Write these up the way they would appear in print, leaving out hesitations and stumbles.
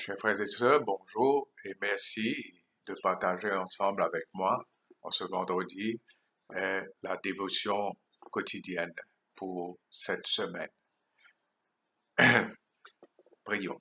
Chers frères et sœurs, bonjour et merci de partager ensemble avec moi en ce vendredi la dévotion quotidienne pour cette semaine. Prions.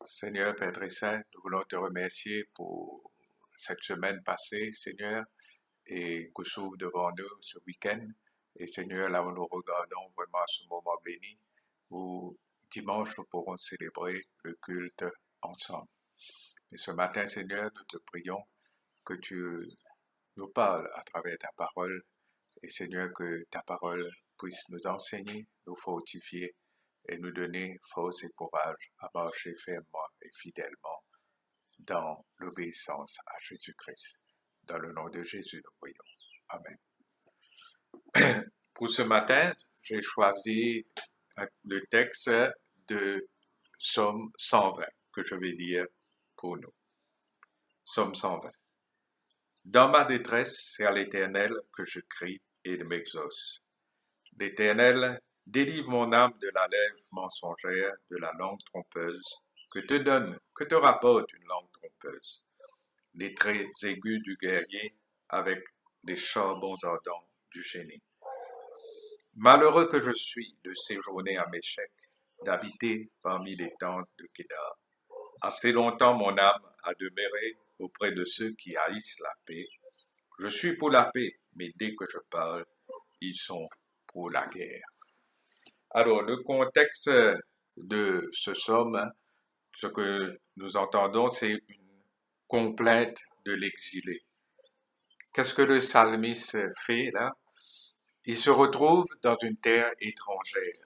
Seigneur Père très Saint, nous voulons te remercier pour cette semaine passée, Seigneur, et que s'ouvre devant nous ce week-end. Et Seigneur, là où nous regardons vraiment ce moment béni, où dimanche nous pourrons célébrer le culte ensemble. Et ce matin, Seigneur, nous te prions que tu nous parles à travers ta parole. Et Seigneur, que ta parole puisse nous enseigner, nous fortifier et nous donner force et courage à marcher fermement et fidèlement dans l'obéissance à Jésus-Christ. Dans le nom de Jésus, nous prions. Amen. Pour ce matin, j'ai choisi le texte de Psaume 120 que je vais lire pour nous. Psaume 120. Dans ma détresse, c'est à l'Éternel que je crie et il m'exauce. L'Éternel, délivre mon âme de la lèvre mensongère, de la langue trompeuse. Que te rapporte une langue trompeuse? Les traits aigus du guerrier avec les charbons ardents du génie. Malheureux que je suis de séjourner à Méchec, d'habiter parmi les tentes de Kédar. Assez longtemps mon âme a demeuré auprès de ceux qui haïssent la paix. Je suis pour la paix, mais dès que je parle, ils sont pour la guerre. Alors, le contexte de ce psaume, ce que nous entendons, c'est une complainte de l'exilé. Qu'est-ce que le psalmiste fait là? Il se retrouve dans une terre étrangère,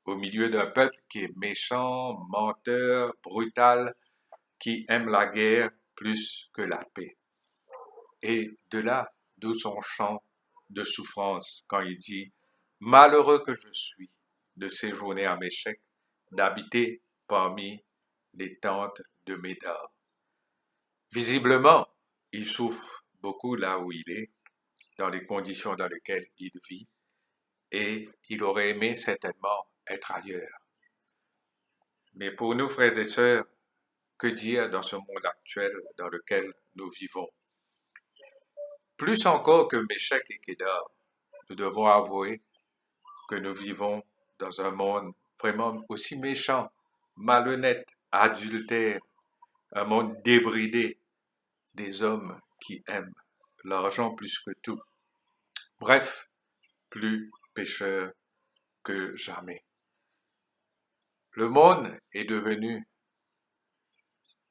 au milieu d'un peuple qui est méchant, menteur, brutal, qui aime la guerre plus que la paix. Et de là, d'où son chant de souffrance quand il dit « Malheureux que je suis de séjourner à Méchec, d'habiter parmi les tentes de Médar. » Visiblement, il souffre beaucoup là où il est, dans les conditions dans lesquelles il vit, et il aurait aimé certainement être ailleurs. Mais pour nous, frères et sœurs, que dire dans ce monde actuel dans lequel nous vivons? Plus encore que Méchec et Kédar, nous devons avouer que nous vivons dans un monde vraiment aussi méchant, malhonnête, adultère, un monde débridé, des hommes qui aiment l'argent plus que tout. Bref, plus pécheurs que jamais. Le monde est devenu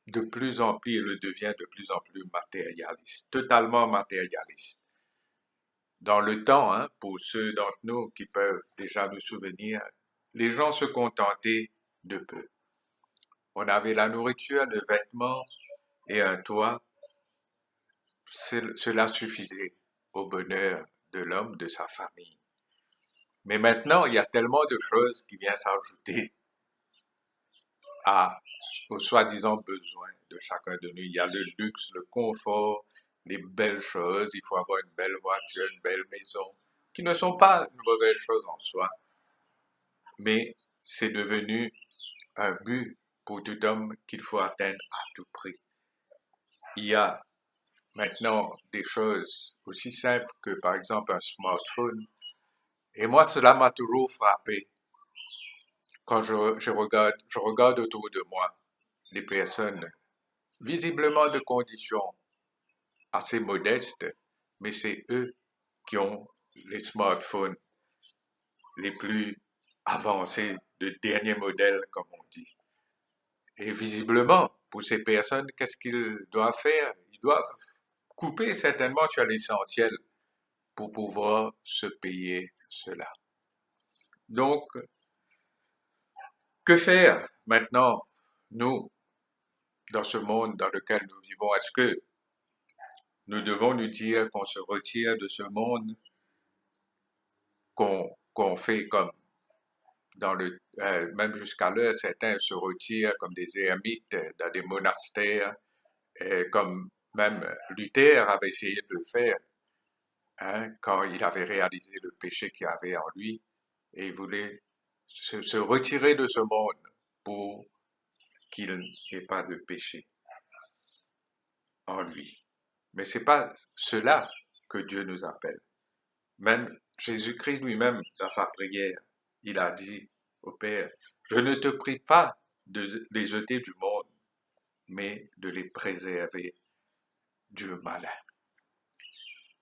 de plus en plus, et le devient de plus en plus matérialiste, totalement matérialiste. Dans le temps, pour ceux d'entre nous qui peuvent déjà nous souvenir, les gens se contentaient de peu. On avait la nourriture, le vêtement et un toit. Cela suffisait au bonheur de l'homme, de sa famille. Mais maintenant, il y a tellement de choses qui viennent s'ajouter aux soi-disant besoins de chacun de nous. Il y a le luxe, le confort, les belles choses. Il faut avoir une belle voiture, une belle maison, qui ne sont pas une mauvaise chose en soi, mais c'est devenu un but pour tout homme qu'il faut atteindre à tout prix. Il y a maintenant des choses aussi simples que par exemple un smartphone. Et moi, cela m'a toujours frappé quand je regarde autour de moi les personnes visiblement de conditions assez modestes, mais c'est eux qui ont les smartphones les plus avancés, de dernier modèle, comme on dit. Et visiblement, pour ces personnes, qu'est-ce qu'ils doivent faire? Ils doivent couper certainement sur l'essentiel pour pouvoir se payer cela. Donc, que faire maintenant, nous, dans ce monde dans lequel nous vivons? Est-ce que nous devons nous dire qu'on se retire de ce monde, qu'on fait comme même jusqu'à l'heure, certains se retirent comme des ermites dans des monastères, comme même Luther avait essayé de le faire, quand il avait réalisé le péché qu'il avait en lui, et il voulait se retirer de ce monde pour qu'il n'ait pas de péché en lui. Mais ce n'est pas cela que Dieu nous appelle. Même Jésus-Christ lui-même, dans sa prière, il a dit au Père, je ne te prie pas de les jeter du monde, mais de les préserver du malin.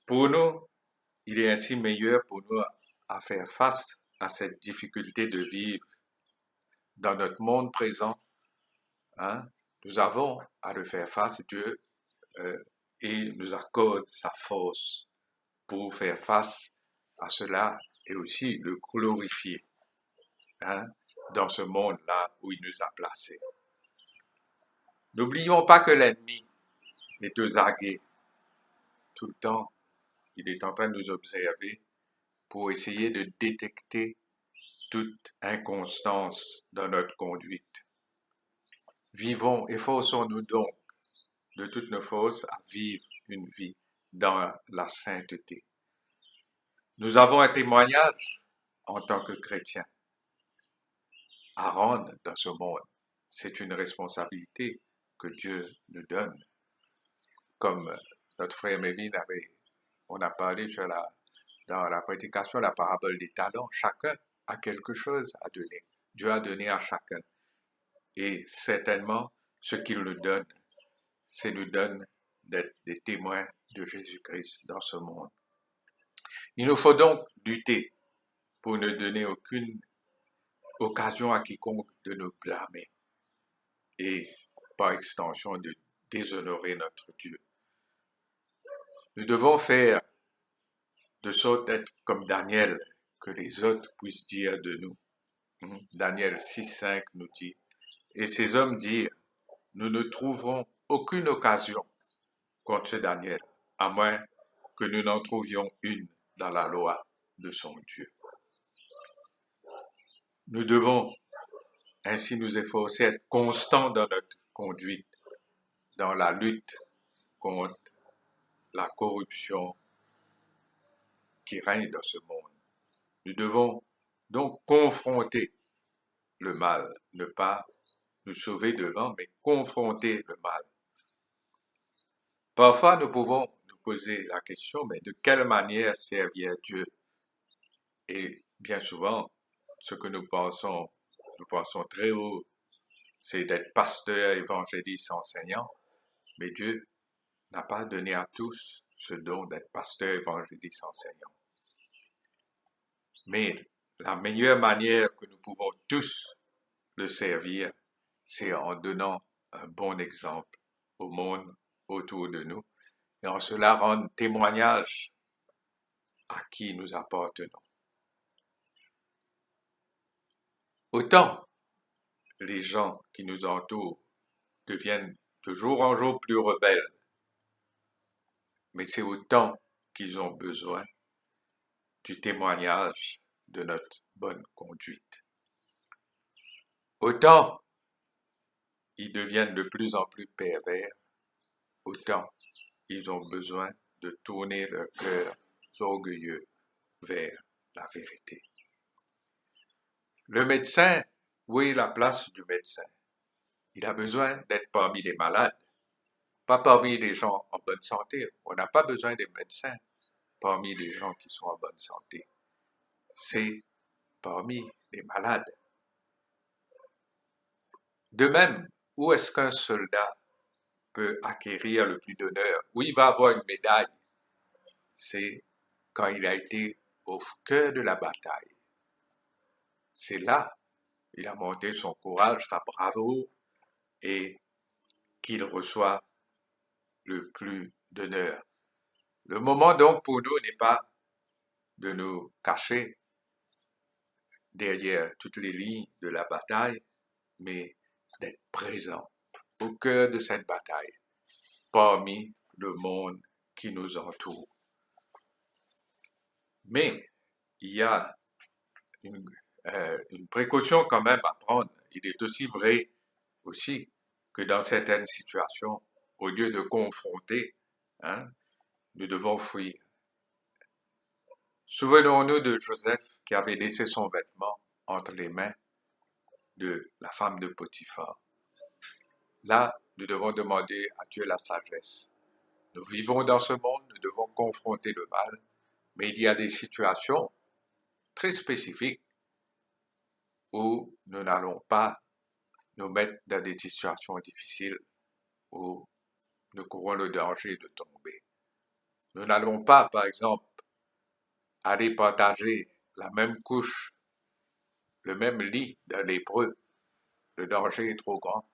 Pour nous, il est ainsi meilleur pour nous à faire face à cette difficulté de vivre dans notre monde présent. Nous avons à le faire face, Dieu et nous accorde sa force pour faire face à cela et aussi le glorifier dans ce monde-là où il nous a placés. N'oublions pas que l'ennemi est aux aguets tout le temps. Il est en train de nous observer pour essayer de détecter toute inconstance dans notre conduite. Vivons, efforçons-nous donc de toutes nos forces à vivre une vie dans la sainteté. Nous avons un témoignage en tant que chrétiens à rendre dans ce monde. C'est une responsabilité que Dieu nous donne. Comme notre frère Mévin on a parlé dans la prédication, la parabole des talents, chacun a quelque chose à donner. Dieu a donné à chacun. Et certainement, ce qu'il nous donne, c'est nous donne d'être des témoins de Jésus-Christ dans ce monde. Il nous faut donc lutter pour ne donner aucune occasion à quiconque de nous blâmer et, par extension, de déshonorer notre Dieu. Nous devons faire de sorte d'être comme Daniel, que les autres puissent dire de nous. Daniel 6,5 nous dit, et ces hommes dirent, nous ne trouverons aucune occasion contre ce Daniel, à moins que nous n'en trouvions une dans la loi de son Dieu. Nous devons ainsi nous efforcer d'être constants dans notre conduite, dans la lutte contre la corruption qui règne dans ce monde. Nous devons donc confronter le mal, ne pas nous sauver devant, mais confronter le mal. Parfois, nous pouvons nous poser la question, mais de quelle manière servir Dieu? Et bien souvent, ce que nous pensons très haut, c'est d'être pasteur, évangéliste, enseignant, mais Dieu n'a pas donné à tous ce don d'être pasteur, évangéliste, enseignant. Mais la meilleure manière que nous pouvons tous le servir, c'est en donnant un bon exemple au monde autour de nous et en cela rendre témoignage à qui nous appartenons. Autant les gens qui nous entourent deviennent de jour en jour plus rebelles, mais c'est autant qu'ils ont besoin du témoignage de notre bonne conduite. Autant ils deviennent de plus en plus pervers, autant ils ont besoin de tourner leur cœur orgueilleux vers la vérité. Le médecin, où est la place du médecin? Il a besoin d'être parmi les malades, pas parmi les gens en bonne santé. On n'a pas besoin des médecins parmi les gens qui sont en bonne santé. C'est parmi les malades. De même, où est-ce qu'un soldat peut acquérir le plus d'honneur, où il va avoir une médaille? C'est quand il a été au cœur de la bataille. C'est là il a montré son courage, sa bravoure, et qu'il reçoit le plus d'honneur. Le moment donc pour nous n'est pas de nous cacher derrière toutes les lignes de la bataille, mais d'être présent au cœur de cette bataille, parmi le monde qui nous entoure. Mais il y a une précaution quand même à prendre. Il est aussi vrai aussi que dans certaines situations, au lieu de confronter, nous devons fuir. Souvenons-nous de Joseph qui avait laissé son vêtement entre les mains de la femme de Potiphar. là, nous devons demander à Dieu la sagesse. Nous vivons dans ce monde, nous devons confronter le mal, mais il y a des situations très spécifiques où nous n'allons pas nous mettre dans des situations difficiles où nous courons le danger de tomber. Nous n'allons pas, par exemple, aller partager la même couche, le même lit d'un lépreux. Le danger est trop grand.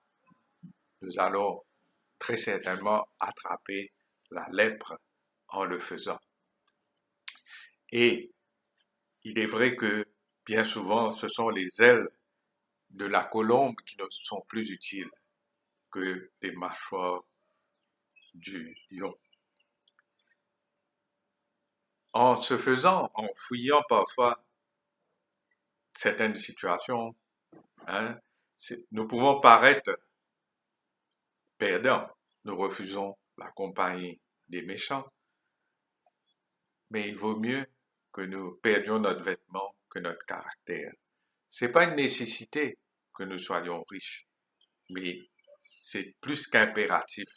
Nous allons très certainement attraper la lèpre en le faisant. Et il est vrai que bien souvent, ce sont les ailes de la colombe qui nous sont plus utiles que les mâchoires du lion. En se faisant, en fouillant parfois certaines situations, hein, nous pouvons paraître perdants. Nous refusons la compagnie des méchants, mais il vaut mieux que nous perdions notre vêtement que notre caractère. C'est pas une nécessité que nous soyons riches, mais c'est plus qu'impératif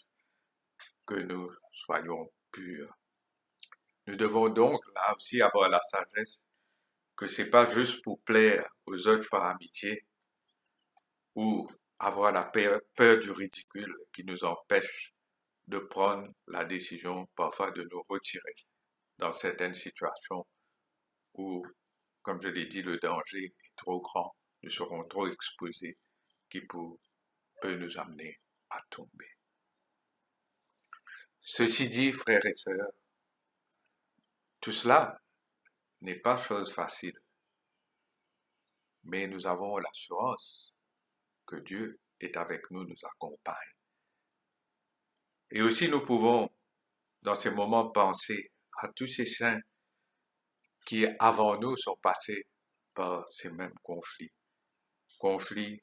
que nous soyons purs. Nous devons donc là aussi avoir la sagesse que c'est pas juste pour plaire aux autres par amitié ou avoir la peur du ridicule qui nous empêche de prendre la décision parfois de nous retirer dans certaines situations où, comme je l'ai dit, le danger est trop grand, nous serons trop exposés, qui peut nous amener à tomber. Ceci dit, frères et sœurs, tout cela n'est pas chose facile, mais nous avons l'assurance que Dieu est avec nous, nous accompagne. Et aussi nous pouvons, dans ces moments, penser à tous ces saints qui, avant nous, sont passés par ces mêmes conflits. Conflits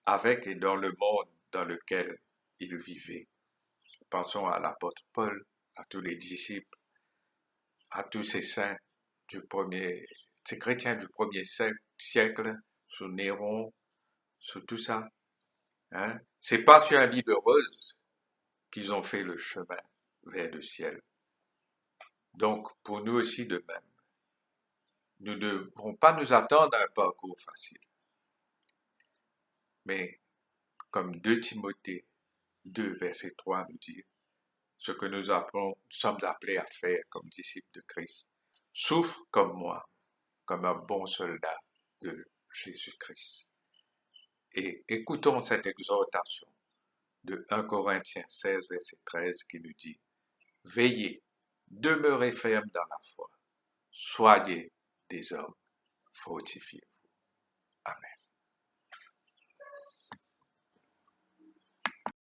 avec et dans le monde dans lequel ils vivaient. Pensons à l'apôtre Paul, à tous les disciples, à tous ces saints ces chrétiens du premier siècle, sous Néron, sous tout ça. Hein? C'est pas sur un lit de roses qu'ils ont fait le chemin vers le ciel. Donc, pour nous aussi de même, nous ne devons pas nous attendre à un parcours facile. Mais, comme 2 Timothée 2, verset 3 nous dit, ce que nous sommes appelés à faire comme disciples de Christ. Souffre comme moi, comme un bon soldat de Jésus-Christ. Et écoutons cette exhortation de 1 Corinthiens 16, verset 13 qui nous dit « Veillez, demeurez fermes dans la foi, soyez des hommes, fortifiez-vous. » Amen.